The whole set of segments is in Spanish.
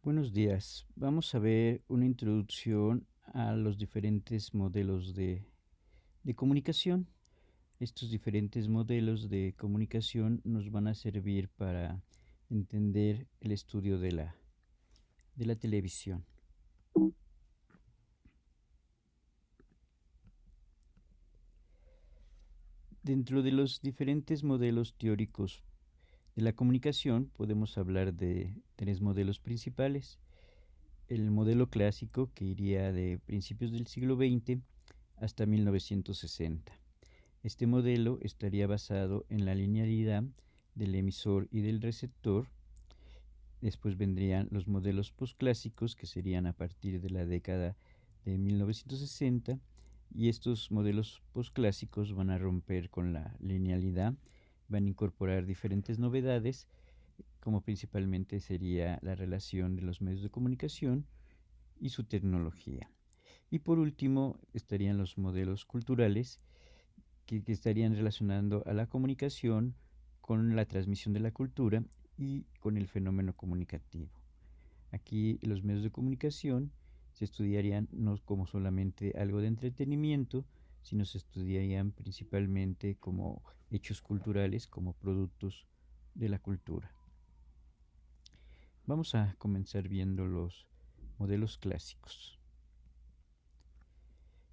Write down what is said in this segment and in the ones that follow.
Buenos días. Vamos a ver una introducción a los diferentes modelos de comunicación. Estos diferentes modelos de comunicación nos van a servir para entender el estudio de la televisión. Dentro de los diferentes modelos teóricos de la comunicación podemos hablar de tres modelos principales. El modelo clásico, que iría de principios del siglo XX hasta 1960. Este modelo estaría basado en la linealidad del emisor y del receptor. Después vendrían los modelos posclásicos, que serían a partir de la década de 1960, y estos modelos posclásicos van a romper con la linealidad, van a incorporar diferentes novedades, como principalmente sería la relación de los medios de comunicación y su tecnología. Y por último estarían los modelos culturales, que estarían relacionando a la comunicación con la transmisión de la cultura y con el fenómeno comunicativo. Aquí los medios de comunicación se estudiarían no como solamente algo de entretenimiento, sino se estudiarían principalmente como hechos culturales, como productos de la cultura. Vamos a comenzar viendo los modelos clásicos.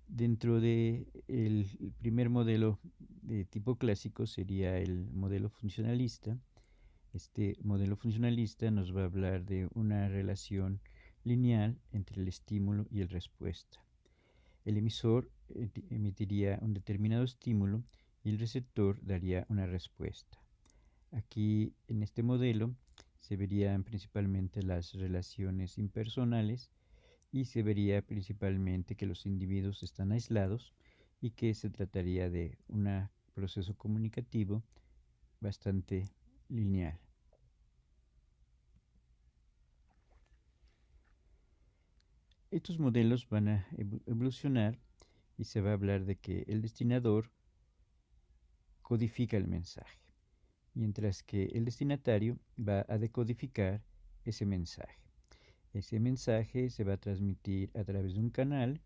Dentro del primer modelo de tipo clásico sería el modelo funcionalista. Este modelo funcionalista nos va a hablar de una relación lineal entre el estímulo y la respuesta. El emisor emitiría un determinado estímulo y el receptor daría una respuesta. Aquí en este modelo se verían principalmente las relaciones impersonales y se vería principalmente que los individuos están aislados y que se trataría de un proceso comunicativo bastante lineal. Estos modelos van a evolucionar y se va a hablar de que el destinador codifica el mensaje, mientras que el destinatario va a decodificar ese mensaje. Ese mensaje se va a transmitir a través de un canal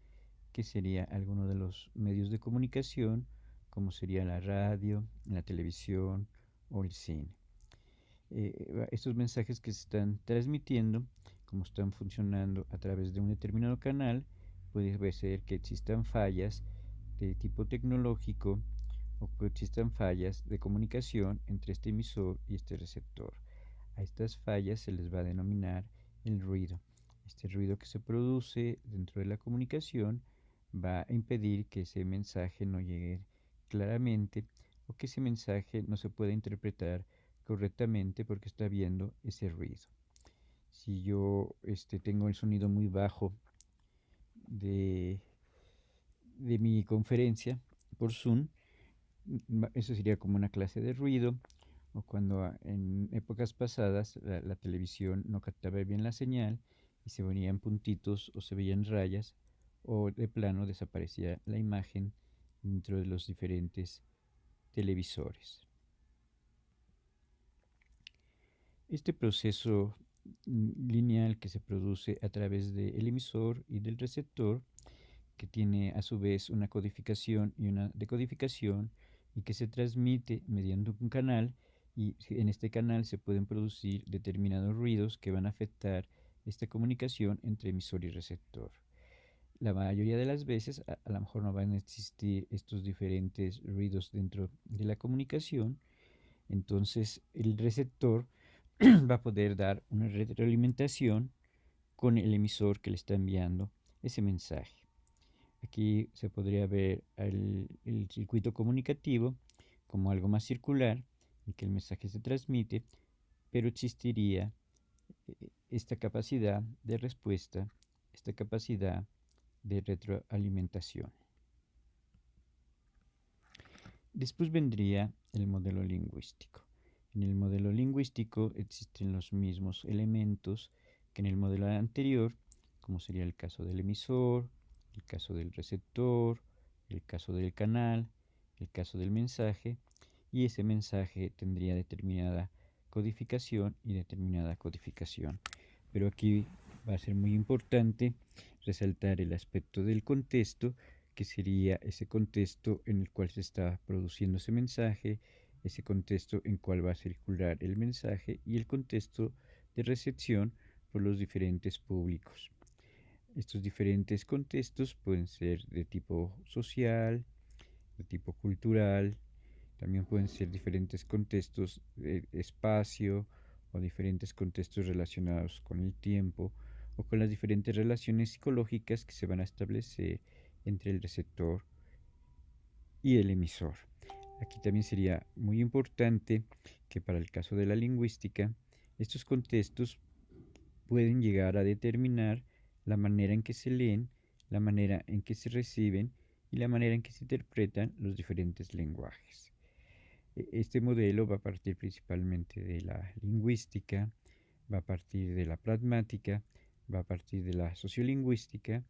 que sería alguno de los medios de comunicación, como sería la radio, la televisión o el cine. Estos mensajes que se están transmitiendo, como están funcionando a través de un determinado canal, puede ser que existan fallas de tipo tecnológico o que existan fallas de comunicación entre este emisor y este receptor. A estas fallas se les va a denominar el ruido. Este ruido que se produce dentro de la comunicación va a impedir que ese mensaje no llegue claramente o que ese mensaje no se pueda interpretar correctamente porque está habiendo ese ruido. Si yo tengo el sonido muy bajo de, de mi conferencia por Zoom, eso sería como una clase de ruido, o cuando en épocas pasadas la televisión no captaba bien la señal y se veían puntitos o se veían rayas o de plano desaparecía la imagen dentro de los diferentes televisores. Este proceso lineal que se produce a través del emisor y del receptor, que tiene a su vez una codificación y una decodificación, y que se transmite mediante un canal, y en este canal se pueden producir determinados ruidos que van a afectar esta comunicación entre emisor y receptor. La mayoría de las veces a lo mejor no van a existir estos diferentes ruidos dentro de la comunicación, entonces el receptor va a poder dar una retroalimentación con el emisor que le está enviando ese mensaje. Aquí se podría ver el circuito comunicativo como algo más circular en que el mensaje se transmite, pero existiría esta capacidad de respuesta, esta capacidad de retroalimentación. Después vendría el modelo lingüístico. En el modelo lingüístico existen los mismos elementos que en el modelo anterior, como sería el caso del emisor, el caso del receptor, el caso del canal, el caso del mensaje, y ese mensaje tendría determinada codificación y determinada codificación. pero aquí va a ser muy importante resaltar el aspecto del contexto, que sería ese contexto en el cual se está produciendo ese mensaje, ese contexto en cual va a circular el mensaje y el contexto de recepción por los diferentes públicos. Estos diferentes contextos pueden ser de tipo social, de tipo cultural, también pueden ser diferentes contextos de espacio o diferentes contextos relacionados con el tiempo o con las diferentes relaciones psicológicas que se van a establecer entre el receptor y el emisor. Aquí también sería muy importante que para el caso de la lingüística, estos contextos pueden llegar a determinar la manera en que se leen, la manera en que se reciben y la manera en que se interpretan los diferentes lenguajes. Este modelo va a partir principalmente de la lingüística, va a partir de la pragmática, va a partir de la sociolingüística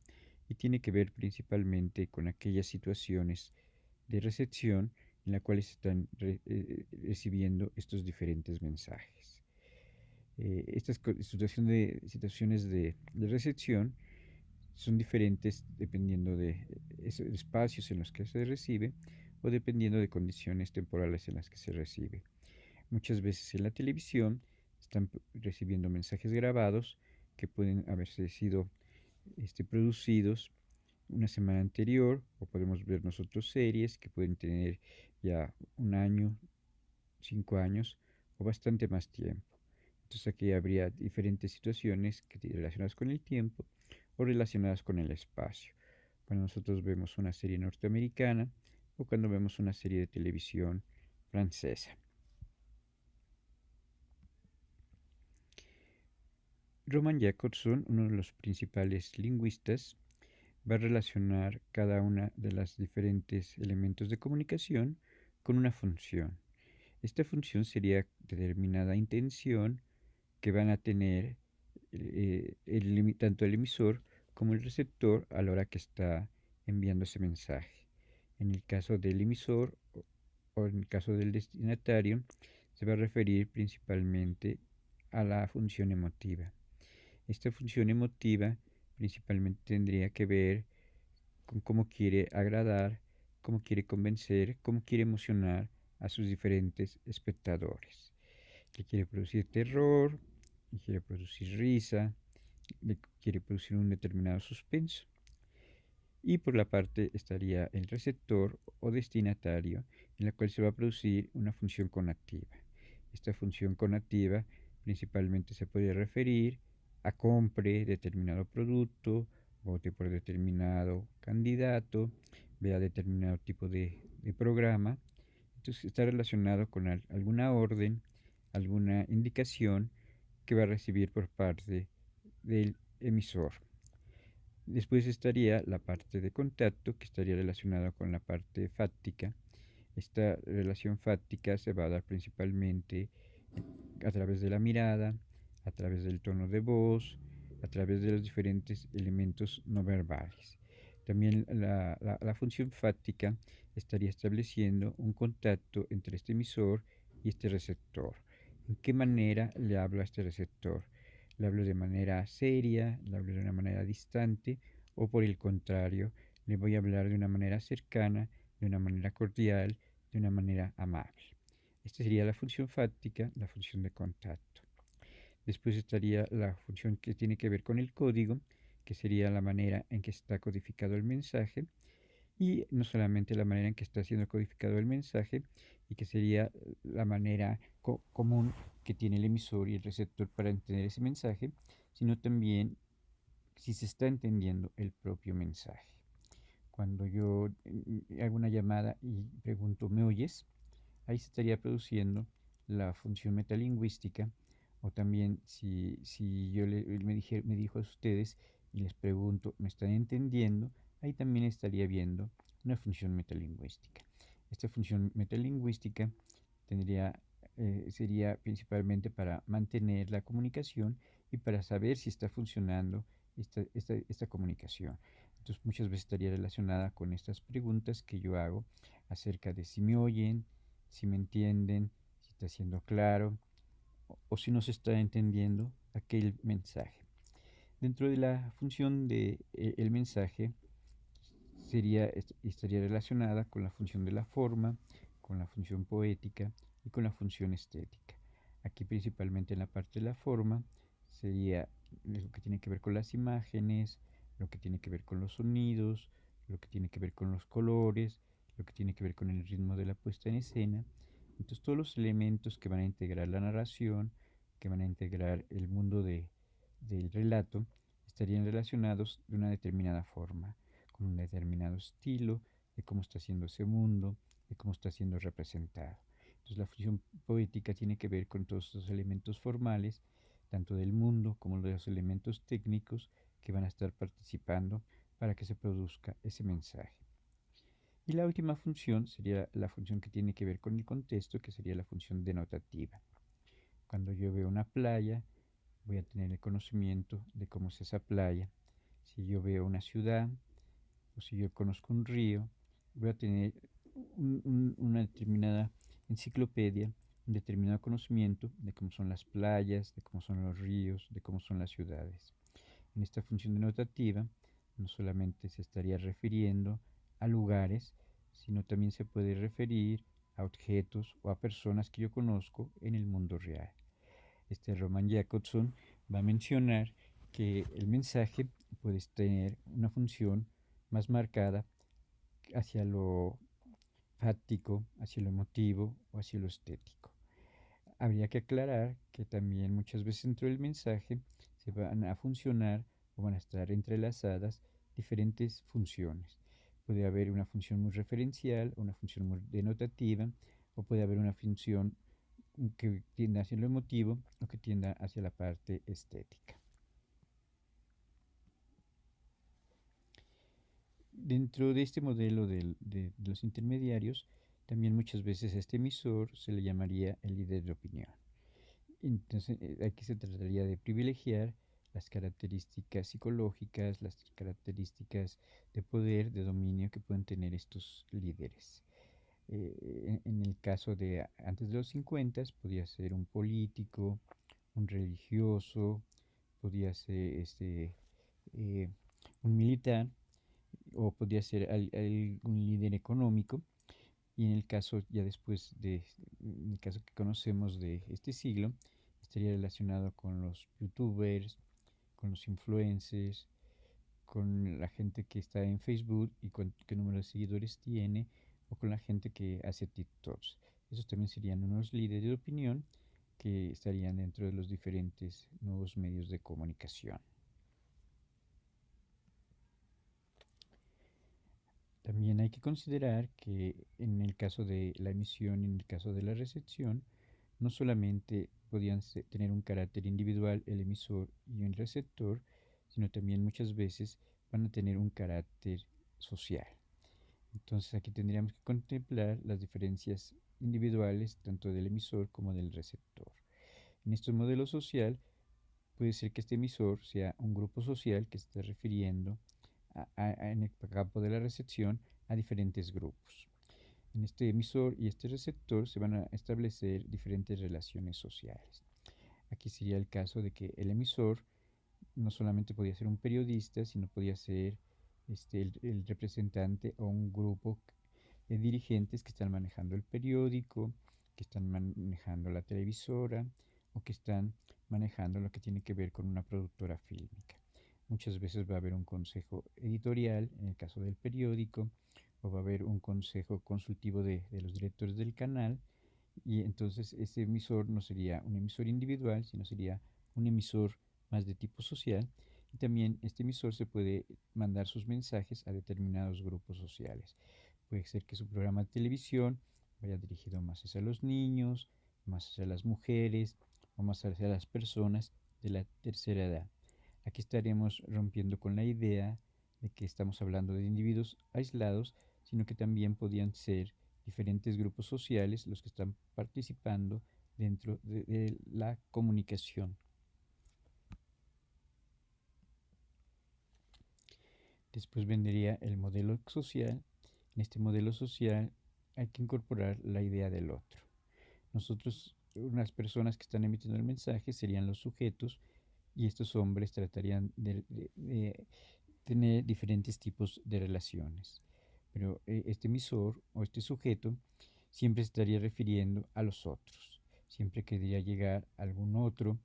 y tiene que ver principalmente con aquellas situaciones de recepción en las cuales se están recibiendo estos diferentes mensajes. Estas situaciones de recepción son diferentes dependiendo de esos espacios en los que se recibe o dependiendo de condiciones temporales en las que se recibe. Muchas veces en la televisión están recibiendo mensajes grabados que pueden haberse sido producidos una semana anterior, o podemos ver nosotros series que pueden tener ya un año, 5 años o bastante más tiempo. Entonces aquí habría diferentes situaciones relacionadas con el tiempo o relacionadas con el espacio. Cuando nosotros vemos una serie norteamericana o cuando vemos una serie de televisión francesa. Roman Jakobson, uno de los principales lingüistas, va a relacionar cada una de las diferentes elementos de comunicación con una función. Esta función sería determinada intención que van a tener tanto el emisor como el receptor a la hora que está enviando ese mensaje. En el caso del emisor o en el caso del destinatario, se va a referir principalmente a la función emotiva. Esta función emotiva principalmente tendría que ver con cómo quiere agradar, cómo quiere convencer, cómo quiere emocionar a sus diferentes espectadores. Que quiere producir terror, quiere producir risa, quiere producir un determinado suspenso. Y por la parte estaría el receptor o destinatario, en la cual se va a producir una función conativa. Esta función conativa principalmente se puede referir a compre determinado producto, vote por determinado candidato, vea determinado tipo de programa. Entonces está relacionado con alguna orden, alguna indicación que va a recibir por parte del emisor. Después estaría la parte de contacto, que estaría relacionada con la parte fáctica. Esta relación fáctica se va a dar principalmente a través de la mirada, a través del tono de voz, a través de los diferentes elementos no verbales. También la función fáctica estaría estableciendo un contacto entre este emisor y este receptor. ¿En qué manera le hablo a este receptor? ¿Le hablo de manera seria? ¿Le hablo de una manera distante? ¿O por el contrario, le voy a hablar de una manera cercana, de una manera cordial, de una manera amable? Esta sería la función fáctica, la función de contacto. Después estaría la función que tiene que ver con el código, que sería la manera en que está codificado el mensaje, y no solamente la manera en que está siendo codificado el mensaje, y que sería la manera común que tiene el emisor y el receptor para entender ese mensaje, sino también si se está entendiendo el propio mensaje. Cuando yo hago una llamada y pregunto, ¿me oyes? Ahí se estaría produciendo la función metalingüística, o también si yo me dijo a ustedes y les pregunto, ¿me están entendiendo? Ahí también estaría viendo una función metalingüística. Esta función metalingüística sería principalmente para mantener la comunicación y para saber si está funcionando esta comunicación. Entonces muchas veces estaría relacionada con estas preguntas que yo hago acerca de si me oyen, si me entienden, si está siendo claro o si no se está entendiendo aquel mensaje. Dentro de la función de el mensaje estaría relacionada con la función de la forma, con la función poética y con la función estética. Aquí principalmente en la parte de la forma sería lo que tiene que ver con las imágenes, lo que tiene que ver con los sonidos, lo que tiene que ver con los colores, lo que tiene que ver con el ritmo de la puesta en escena. Entonces todos los elementos que van a integrar la narración, que van a integrar el mundo del relato, estarían relacionados de una determinada forma, con un determinado estilo, de cómo está siendo ese mundo, de cómo está siendo representado. Entonces la función poética tiene que ver con todos estos elementos formales, tanto del mundo como de los elementos técnicos que van a estar participando para que se produzca ese mensaje. Y la última función sería la función que tiene que ver con el contexto, que sería la función denotativa. Cuando yo veo una playa, voy a tener el conocimiento de cómo es esa playa. Si yo veo una ciudad, o si yo conozco un río, voy a tener una determinada enciclopedia, un determinado conocimiento de cómo son las playas, de cómo son los ríos, de cómo son las ciudades. En esta función denotativa no solamente se estaría refiriendo a lugares, sino también se puede referir a objetos o a personas que yo conozco en el mundo real. Roman Jakobson va a mencionar que el mensaje puede tener una función más marcada hacia lo fáctico, hacia lo emotivo o hacia lo estético. Habría que aclarar que también muchas veces dentro del mensaje se van a funcionar o van a estar entrelazadas diferentes funciones. Puede haber una función muy referencial, una función muy denotativa, o puede haber una función que tienda hacia lo emotivo o que tienda hacia la parte estética. Dentro de este modelo de los intermediarios, también muchas veces a este emisor se le llamaría el líder de opinión. Entonces, aquí se trataría de privilegiar las características psicológicas, las características de poder, de dominio que pueden tener estos líderes. En el caso de antes de los 50 podía ser un político, un religioso, podía ser eh, un militar o podía ser algún líder económico. Y en el caso ya después en el caso que conocemos de este siglo, estaría relacionado con los youtubers, con los influencers, con la gente que está en Facebook y con qué número de seguidores tiene, o con la gente que hace TikToks. Esos también serían unos líderes de opinión que estarían dentro de los diferentes nuevos medios de comunicación. También hay que considerar que en el caso de la emisión y en el caso de la recepción, no solamente podían tener un carácter individual el emisor y el receptor, sino también muchas veces van a tener un carácter social. Entonces aquí tendríamos que contemplar las diferencias individuales tanto del emisor como del receptor. En este modelo social puede ser que este emisor sea un grupo social que se esté refiriendo en el campo de la recepción a diferentes grupos. En este emisor y este receptor se van a establecer diferentes relaciones sociales. Aquí sería el caso de que el emisor no solamente podía ser un periodista, sino podía ser el representante o un grupo de dirigentes que están manejando el periódico, que están manejando la televisora o que están manejando lo que tiene que ver con una productora fílmica. Muchas veces va a haber un consejo editorial en el caso del periódico, o va a haber un consejo consultivo de los directores del canal, y entonces ese emisor no sería un emisor individual, sino sería un emisor más de tipo social, y también este emisor se puede mandar sus mensajes a determinados grupos sociales. Puede ser que su programa de televisión vaya dirigido más hacia los niños, más hacia las mujeres o más hacia las personas de la tercera edad. Aquí estaremos rompiendo con la idea de que estamos hablando de individuos aislados, sino que también podían ser diferentes grupos sociales los que están participando dentro de la comunicación. Después vendría el modelo social. En este modelo social hay que incorporar la idea del otro. Nosotros, unas personas que están emitiendo el mensaje serían los sujetos, y estos hombres tratarían de tener diferentes tipos de relaciones. Pero este emisor o este sujeto siempre estaría refiriendo a los otros, siempre querría llegar a algún otro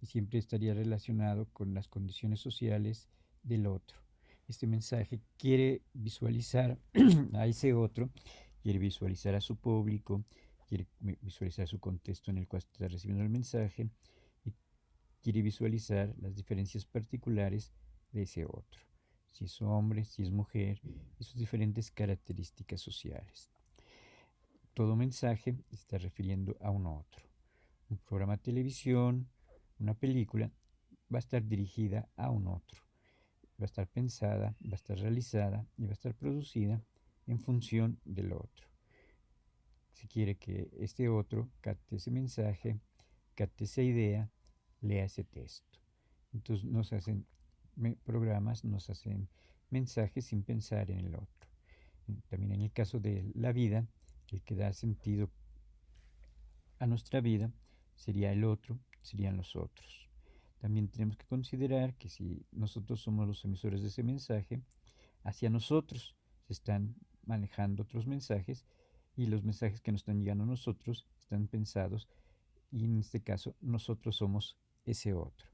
y siempre estaría relacionado con las condiciones sociales del otro. Este mensaje quiere visualizar a ese otro, quiere visualizar a su público, quiere visualizar su contexto en el cual está recibiendo el mensaje y quiere visualizar las diferencias particulares de ese otro, si es hombre, si es mujer, y sus diferentes características sociales. Todo mensaje está refiriendo a un otro. Un programa de televisión, una película, va a estar dirigida a un otro. Va a estar pensada, va a estar realizada y va a estar producida en función del otro. Se quiere que este otro capte ese mensaje, capte esa idea, lea ese texto. Entonces nos hacen programas, nos hacen mensajes sin pensar en el otro. También en el caso de la vida, el que da sentido a nuestra vida sería el otro, serían los otros. También tenemos que considerar que si nosotros somos los emisores de ese mensaje, hacia nosotros se están manejando otros mensajes y los mensajes que nos están llegando a nosotros están pensados y en este caso nosotros somos ese otro.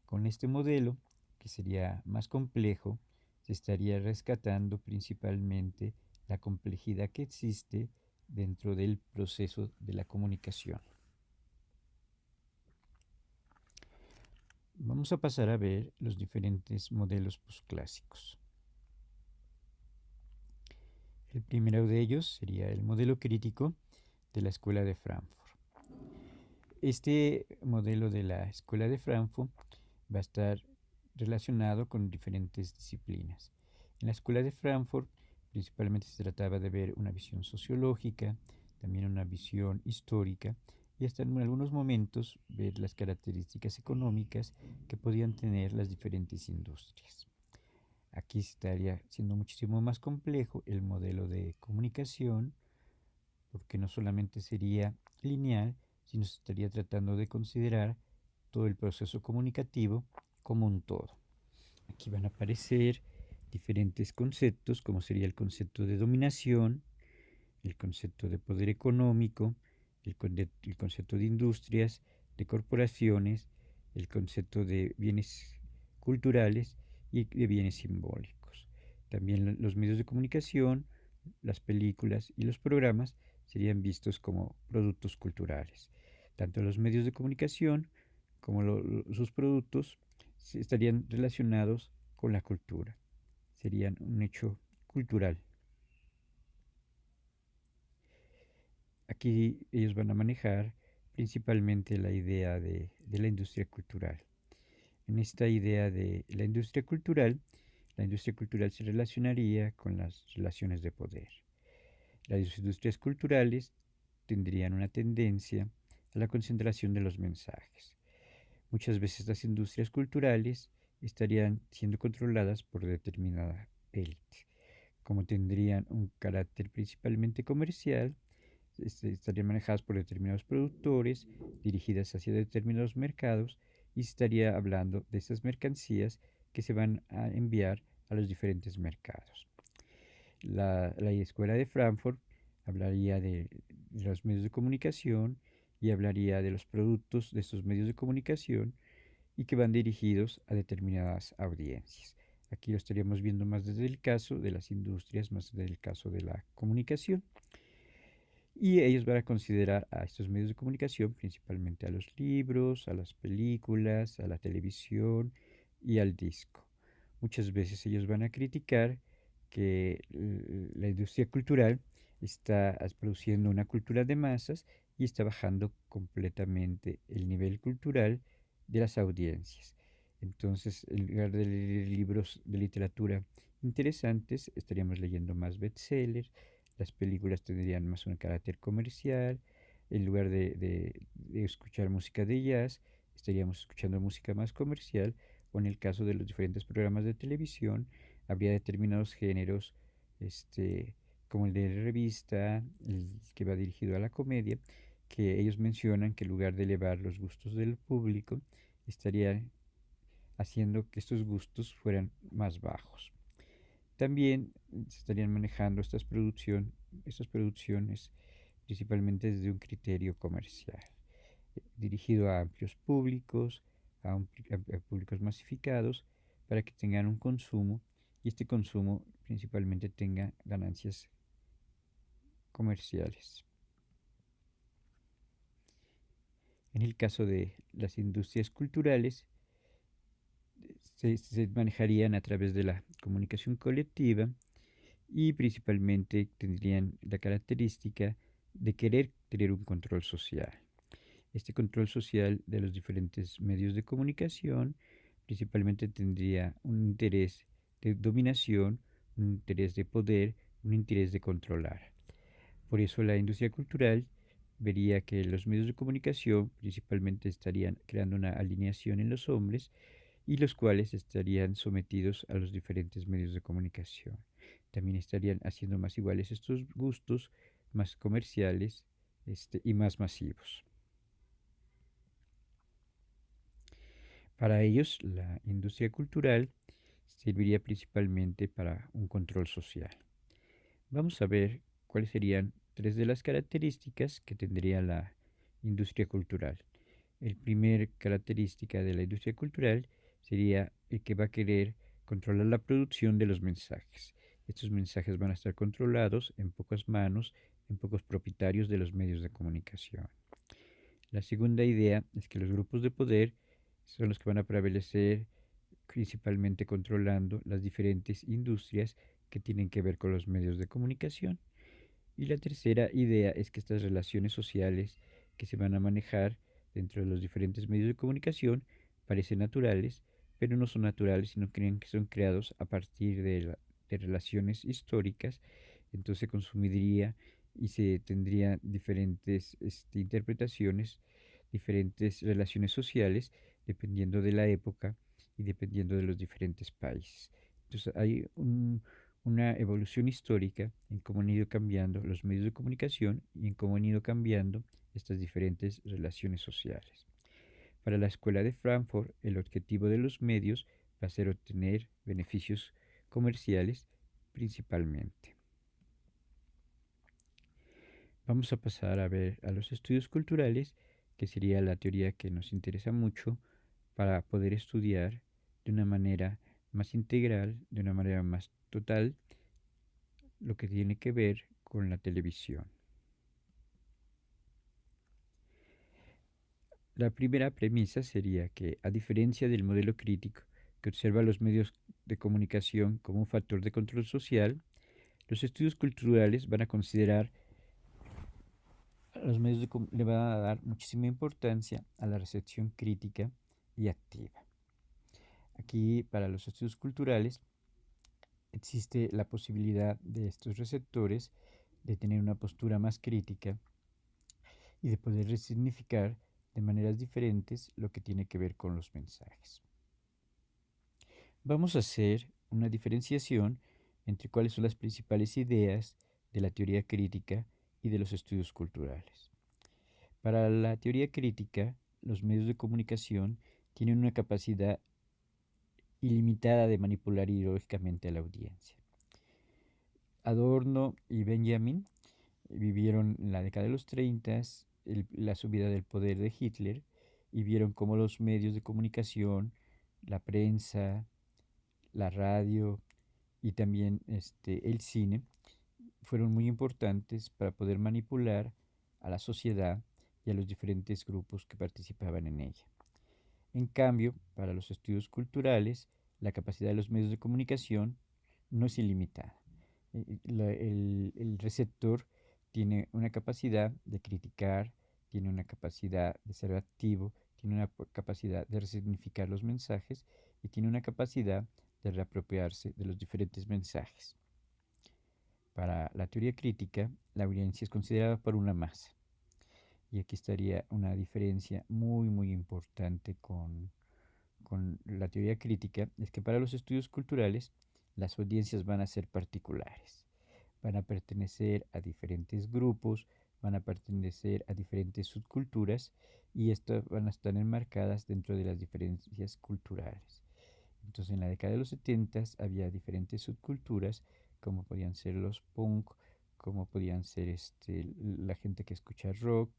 Con este modelo, que sería más complejo, se estaría rescatando principalmente la complejidad que existe dentro del proceso de la comunicación. Vamos a pasar a ver los diferentes modelos postclásicos. El primero de ellos sería el modelo crítico de la Escuela de Frankfurt. Este modelo de la Escuela de Frankfurt va a estar relacionado con diferentes disciplinas. En la Escuela de Frankfurt principalmente se trataba de ver una visión sociológica, también una visión histórica y hasta en algunos momentos ver las características económicas que podían tener las diferentes industrias. Aquí estaría siendo muchísimo más complejo el modelo de comunicación, porque no solamente sería lineal, sino se estaría tratando de considerar todo el proceso comunicativo como un todo. Aquí van a aparecer diferentes conceptos, como sería el concepto de dominación, el concepto de poder económico, el concepto de industrias, de corporaciones, el concepto de bienes culturales y de bienes simbólicos. También los medios de comunicación, las películas y los programas serían vistos como productos culturales. Tanto los medios de comunicación como sus productos estarían relacionados con la cultura. Serían un hecho cultural. Aquí ellos van a manejar principalmente la idea de la industria cultural. En esta idea de la industria cultural se relacionaría con las relaciones de poder. Las industrias culturales tendrían una tendencia a la concentración de los mensajes. Muchas veces las industrias culturales estarían siendo controladas por determinada élite. Como tendrían un carácter principalmente comercial, estarían manejadas por determinados productores, dirigidas hacia determinados mercados, y se estaría hablando de estas mercancías que se van a enviar a los diferentes mercados. La escuela de Frankfurt hablaría de los medios de comunicación y hablaría de los productos de estos medios de comunicación y que van dirigidos a determinadas audiencias. Aquí lo estaríamos viendo más desde el caso de las industrias, más desde el caso de la comunicación. Y ellos van a considerar a estos medios de comunicación, principalmente a los libros, a las películas, a la televisión y al disco. Muchas veces ellos van a criticar que la industria cultural está produciendo una cultura de masas y está bajando completamente el nivel cultural de las audiencias. Entonces, en lugar de leer libros de literatura interesantes, estaríamos leyendo más bestsellers, las películas tendrían más un carácter comercial, en lugar de escuchar música de jazz, estaríamos escuchando música más comercial, o en el caso de los diferentes programas de televisión, habría determinados géneros, como el de revista, el que va dirigido a la comedia, que ellos mencionan que en lugar de elevar los gustos del público, estarían haciendo que estos gustos fueran más bajos. También se estarían manejando estas producciones principalmente desde un criterio comercial, dirigido a amplios públicos, a públicos masificados, para que tengan un consumo y este consumo principalmente tenga ganancias comerciales. En el caso de las industrias culturales, se manejarían a través de la comunicación colectiva y principalmente tendrían la característica de querer tener un control social. Este control social de los diferentes medios de comunicación principalmente tendría un interés de dominación, un interés de poder, un interés de controlar. Por eso la industria cultural vería que los medios de comunicación principalmente estarían creando una alineación en los hombres y los cuales estarían sometidos a los diferentes medios de comunicación. También estarían haciendo más iguales estos gustos, más comerciales y más masivos. Para ellos, la industria cultural serviría principalmente para un control social. Vamos a ver cuáles serían tres de las características que tendría la industria cultural. El primer característica de la industria cultural sería el que va a querer controlar la producción de los mensajes. Estos mensajes van a estar controlados en pocas manos, en pocos propietarios de los medios de comunicación. La segunda idea es que los grupos de poder son los que van a prevalecer principalmente controlando las diferentes industrias que tienen que ver con los medios de comunicación. Y la tercera idea es que estas relaciones sociales que se van a manejar dentro de los diferentes medios de comunicación parecen naturales, pero no son naturales, sino que son creados a partir de relaciones históricas. Entonces se consumiría y se tendría diferentes interpretaciones, diferentes relaciones sociales, dependiendo de la época y dependiendo de los diferentes países. Entonces hay una evolución histórica en cómo han ido cambiando los medios de comunicación y en cómo han ido cambiando estas diferentes relaciones sociales. Para la Escuela de Frankfurt, el objetivo de los medios va a ser obtener beneficios comerciales principalmente. Vamos a pasar a ver a los estudios culturales, que sería la teoría que nos interesa mucho para poder estudiar de una manera más integral, de una manera más total, lo que tiene que ver con la televisión. La primera premisa sería que, a diferencia del modelo crítico que observa los medios de comunicación como un factor de control social, los estudios culturales van a considerar a los medios le van a dar muchísima importancia a la recepción crítica y activa. Aquí, para los estudios culturales, existe la posibilidad de estos receptores de tener una postura más crítica y de poder resignificar de maneras diferentes lo que tiene que ver con los mensajes. Vamos a hacer una diferenciación entre cuáles son las principales ideas de la teoría crítica y de los estudios culturales. Para la teoría crítica, los medios de comunicación tienen una capacidad ilimitada de manipular ideológicamente a la audiencia. Adorno y Benjamin vivieron en la década de los 30 la subida del poder de Hitler y vieron cómo los medios de comunicación, la prensa, la radio y también el cine fueron muy importantes para poder manipular a la sociedad y a los diferentes grupos que participaban en ella. En cambio, para los estudios culturales, la capacidad de los medios de comunicación no es ilimitada. El receptor tiene una capacidad de criticar, tiene una capacidad de ser activo, tiene una capacidad de resignificar los mensajes y tiene una capacidad de reapropiarse de los diferentes mensajes. Para la teoría crítica, la audiencia es considerada por una masa. Y aquí estaría una diferencia muy importante con la teoría crítica, es que para los estudios culturales las audiencias van a ser particulares, van a pertenecer a diferentes grupos, van a pertenecer a diferentes subculturas y estas van a estar enmarcadas dentro de las diferencias culturales. Entonces en la década de los 70 había diferentes subculturas, como podían ser los punk, como podían ser la gente que escucha rock,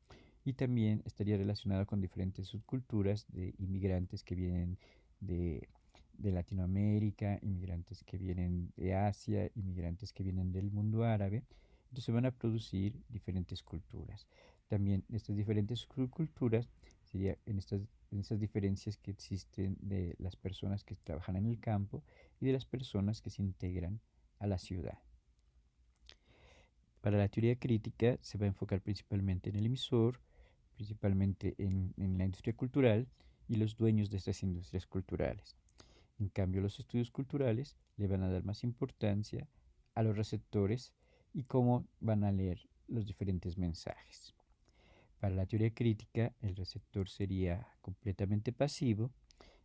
y también estaría relacionado con diferentes subculturas de inmigrantes que vienen de, de Latinoamérica, inmigrantes que vienen de Asia, inmigrantes que vienen del mundo árabe. Entonces van a producir diferentes culturas. También estas diferentes subculturas sería en esas diferencias que existen de las personas que trabajan en el campo y de las personas que se integran a la ciudad. Para la teoría crítica se va a enfocar principalmente en el emisor, principalmente en la industria cultural y los dueños de estas industrias culturales. En cambio, los estudios culturales le van a dar más importancia a los receptores y cómo van a leer los diferentes mensajes. Para la teoría crítica, el receptor sería completamente pasivo.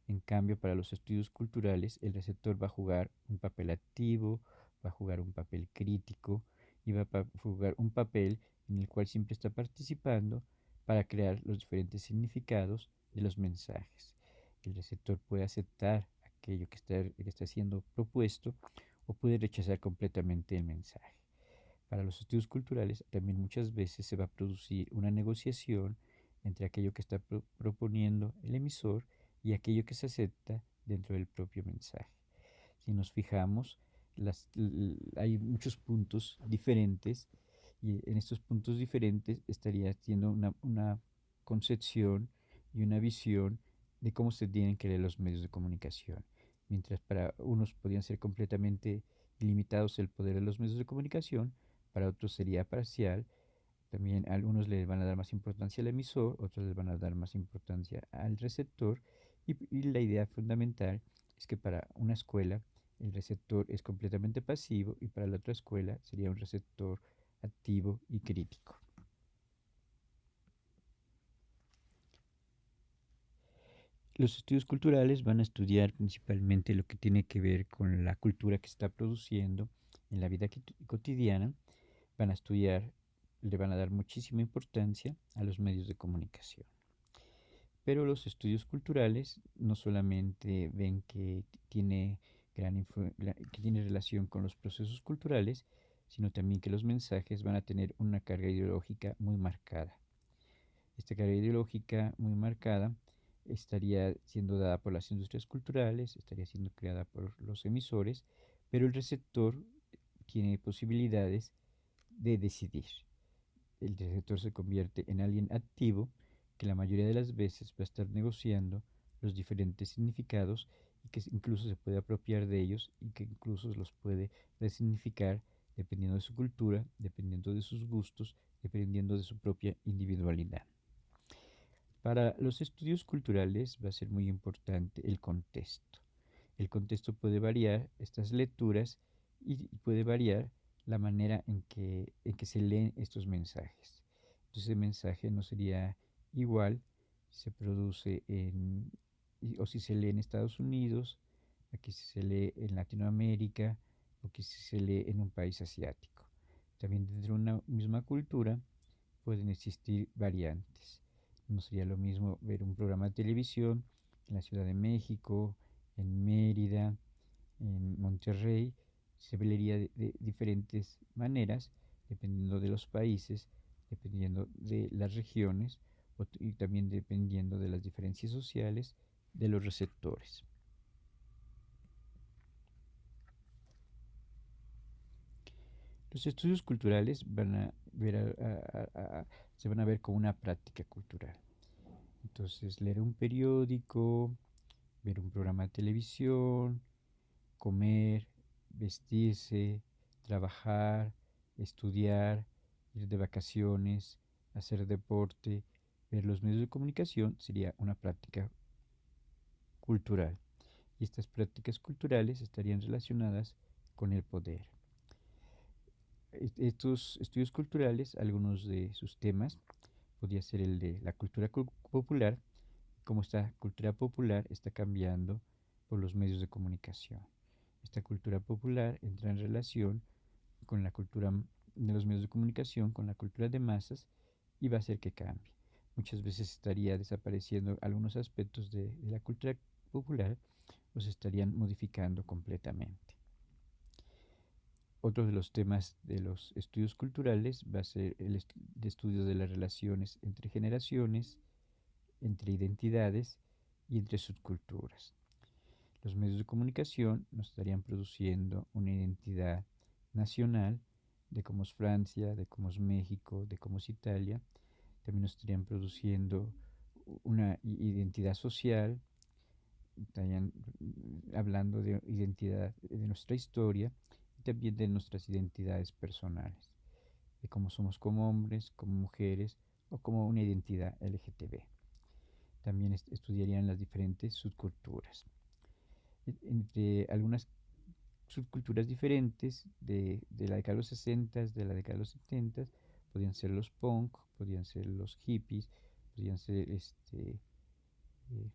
En cambio, para los estudios culturales, el receptor va a jugar un papel activo, va a jugar un papel crítico y va a jugar un papel en el cual siempre está participando para crear los diferentes significados de los mensajes. El receptor puede aceptar aquello que está siendo propuesto o puede rechazar completamente el mensaje. Para los estudios culturales también muchas veces se va a producir una negociación entre aquello que está proponiendo el emisor y aquello que se acepta dentro del propio mensaje. Si nos fijamos, hay muchos puntos diferentes y en estos puntos diferentes estaría haciendo una concepción y una visión de cómo se tienen que leer los medios de comunicación. Mientras para unos podrían ser completamente ilimitados el poder de los medios de comunicación, para otros sería parcial. También algunos le van a dar más importancia al emisor, otros les van a dar más importancia al receptor. Y la idea fundamental es que para una escuela el receptor es completamente pasivo y para la otra escuela sería un receptor activo y crítico. Los estudios culturales van a estudiar principalmente lo que tiene que ver con la cultura que se está produciendo en la vida cotidiana. Van a estudiar, le van a dar muchísima importancia a los medios de comunicación. Pero los estudios culturales no solamente ven que tiene, que tiene relación con los procesos culturales, sino también que los mensajes van a tener una carga ideológica muy marcada. Esta carga ideológica muy marcada estaría siendo dada por las industrias culturales, estaría siendo creada por los emisores, pero el receptor tiene posibilidades de decidir. El receptor se convierte en alguien activo que la mayoría de las veces va a estar negociando los diferentes significados y que incluso se puede apropiar de ellos y que incluso los puede resignificar dependiendo de su cultura, dependiendo de sus gustos, dependiendo de su propia individualidad. Para los estudios culturales va a ser muy importante el contexto. El contexto puede variar estas lecturas y puede variar la manera en que se leen estos mensajes. Entonces el mensaje no sería igual si se produce o si se lee en Estados Unidos, aquí si se lee en Latinoamérica o que si se lee en un país asiático. También dentro de una misma cultura pueden existir variantes. No sería lo mismo ver un programa de televisión en la Ciudad de México, en Mérida, en Monterrey, se vería de diferentes maneras, dependiendo de los países, dependiendo de las regiones y también dependiendo de las diferencias sociales de los receptores. Los estudios culturales se van a ver como una práctica cultural. Entonces, leer un periódico, ver un programa de televisión, comer, vestirse, trabajar, estudiar, ir de vacaciones, hacer deporte, ver los medios de comunicación sería una práctica cultural. Y estas prácticas culturales estarían relacionadas con el poder. Estos estudios culturales, algunos de sus temas, podría ser el de la cultura popular, cómo esta cultura popular está cambiando por los medios de comunicación. Esta cultura popular entra en relación con la cultura de los medios de comunicación, con la cultura de masas y va a hacer que cambie. Muchas veces estaría desapareciendo algunos aspectos de la cultura popular los estarían modificando completamente. Otro de los temas de los estudios culturales va a ser el estudio de las relaciones entre generaciones, entre identidades y entre subculturas. Los medios de comunicación nos estarían produciendo una identidad nacional de cómo es Francia, de cómo es México, de cómo es Italia. También nos estarían produciendo una identidad social, estarían hablando de identidad de nuestra historia y también de nuestras identidades personales, de cómo somos como hombres, como mujeres o como una identidad LGTB. También estudiarían las diferentes subculturas. Entre algunas subculturas diferentes de la década de los 60, de la década de los 70, podían ser los punk, podían ser los hippies, podían ser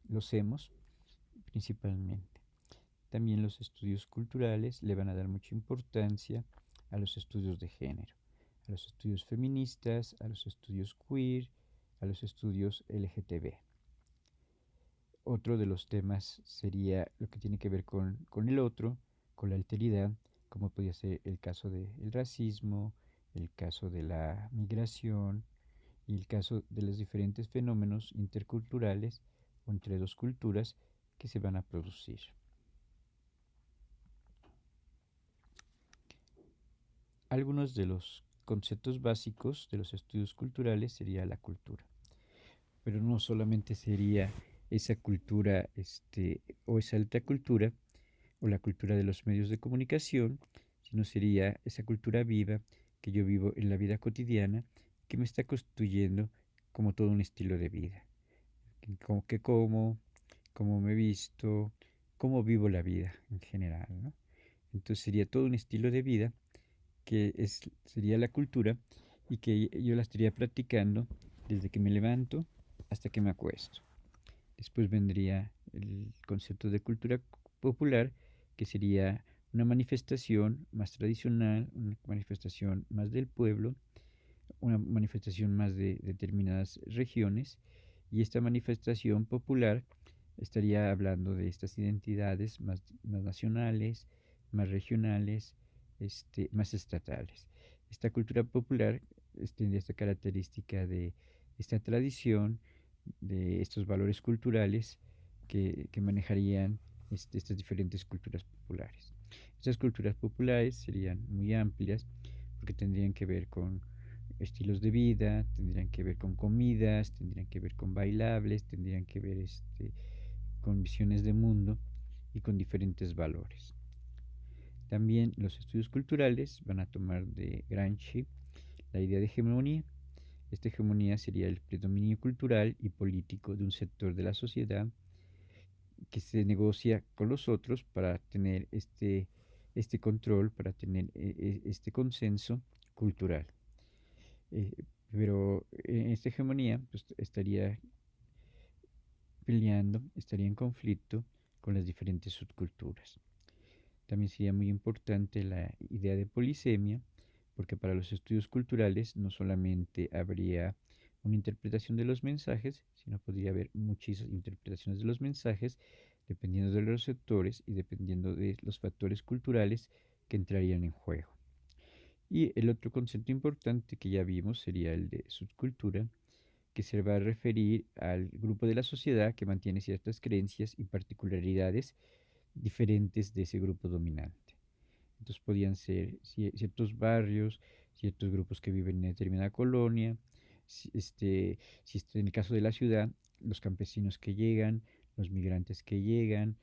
los emos principalmente. También los estudios culturales le van a dar mucha importancia a los estudios de género, a los estudios feministas, a los estudios queer, a los estudios LGTB. Otro de los temas sería lo que tiene que ver con el otro, con la alteridad, como podría ser el caso del racismo, el caso de la migración y el caso de los diferentes fenómenos interculturales o entre dos culturas que se van a producir. Algunos de los conceptos básicos de los estudios culturales sería la cultura, pero no solamente sería esa cultura o esa alta cultura o la cultura de los medios de comunicación, sino sería esa cultura viva que yo vivo en la vida cotidiana que me está constituyendo como todo un estilo de vida. Cómo me visto, cómo vivo la vida en general, ¿no? Entonces sería todo un estilo de vida que sería la cultura y que yo la estaría practicando desde que me levanto hasta que me acuesto. Después vendría el concepto de cultura popular, que sería una manifestación más tradicional, una manifestación más del pueblo, una manifestación más de determinadas regiones, y esta manifestación popular estaría hablando de estas identidades más nacionales, más regionales, más estatales. Esta cultura popular tiene esta característica de esta tradición, de estos valores culturales que manejarían estas diferentes culturas populares. Estas culturas populares serían muy amplias porque tendrían que ver con estilos de vida, tendrían que ver con comidas, tendrían que ver con bailables, tendrían que ver con visiones de mundo y con diferentes valores. También los estudios culturales van a tomar de Gramsci la idea de hegemonía. Esta hegemonía sería el predominio cultural y político de un sector de la sociedad que se negocia con los otros para tener este control, para tener este consenso cultural. Eh, pero esta hegemonía pues, estaría peleando, estaría en conflicto con las diferentes subculturas. También sería muy importante la idea de polisemia, porque para los estudios culturales no solamente habría una interpretación de los mensajes, sino podría haber muchísimas interpretaciones de los mensajes dependiendo de los sectores y dependiendo de los factores culturales que entrarían en juego. Y el otro concepto importante que ya vimos sería el de subcultura, que se va a referir al grupo de la sociedad que mantiene ciertas creencias y particularidades diferentes de ese grupo dominante. Entonces podían ser ciertos barrios, ciertos grupos que viven en determinada colonia, si en el caso de la ciudad, los campesinos que llegan, los migrantes que llegan,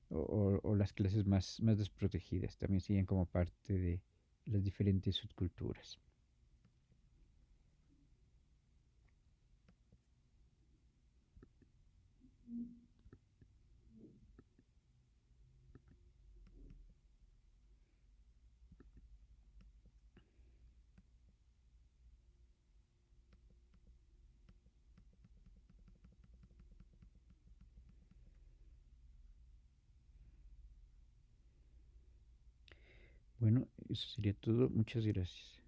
o las clases más desprotegidas, también siguen como parte de las diferentes subculturas. Bueno, eso sería todo. Muchas gracias.